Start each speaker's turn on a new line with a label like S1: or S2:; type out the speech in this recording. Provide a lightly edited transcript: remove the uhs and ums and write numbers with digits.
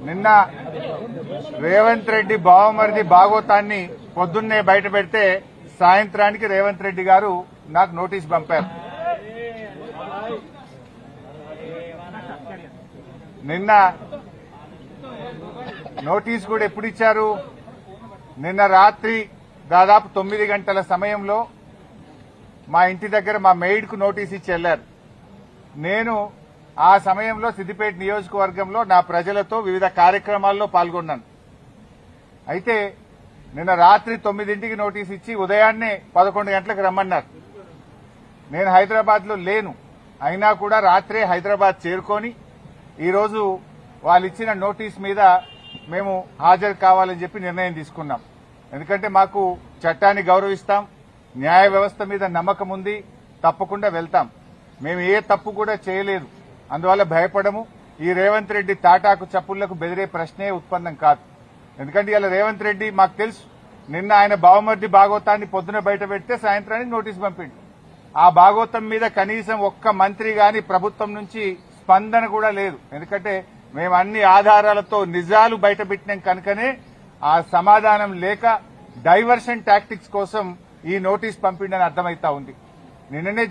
S1: నిన్న రేవంత్ రెడ్డి బావమరిది భాగోతాన్ని పొద్దున్నే బయట పెడితే సాయంత్రానికి రేవంత్ రెడ్డి గారు నాకు నోటీస్ పంపారు. నిన్న నోటీస్ కూడా ఎప్పుడు ఇచ్చారు? నిన్న రాత్రి దాదాపు 9 గంటల సమయంలో మా ఇంటి దగ్గర మా మెయిడ్ కు నోటీస్ ఇచ్చి వెళ్లారు. నేను ఆ సమయంలో సిద్దిపేట నియోజకవర్గంలో నా ప్రజలతో వివిధ కార్యక్రమాల్లో పాల్గొన్నాను. అయితే నిన్న రాత్రి 9ంటికి నోటీస్ ఇచ్చి ఉదయాన్నే 11 గంటలకు రమ్మన్నారు. నేను హైదరాబాద్ లో లేను. అయినా కూడా రాత్రే హైదరాబాద్ చేరుకొని ఈరోజు వాళ్ళు ఇచ్చిన నోటీస్ మీద మేము హాజరు కావాలని చెప్పి నిర్ణయం తీసుకున్నాం. ఎందుకంటే మాకు చట్టాన్ని గౌరవిస్తాం, న్యాయ వ్యవస్థ మీద నమ్మకం ఉంది, తప్పకుండా వెళ్తాం. మేము ఏ తప్పు కూడా చేయలేదు, అందువల్ల భయపడము. ఈ రేవంత్ రెడ్డి తాటాకు చప్పుళ్లకు బెదిరే ప్రశ్నే ఉత్పన్నం కాదు. ఎందుకంటే ఇలా రేవంత్ రెడ్డి మాకు తెలుసు, నిన్న ఆయన బావమర్ది భాగోతాన్ని పొద్దున బయట పెడితే సాయంత్రానికి నోటీస్ పంపిండు. ఆ భాగోతం మీద కనీసం ఒక్క మంత్రి గాని ప్రభుత్వం నుంచి స్పందన కూడా లేదు. ఎందుకంటే మేము అన్ని ఆధారాలతో నిజాలు బయట పెట్టినాం కనుకనే ఆ సమాధానం లేక డైవర్షన్ టాక్టిక్స్ కోసం ఈ నోటీస్ పంపిండని అర్థమైతా ఉంది. నిన్ననే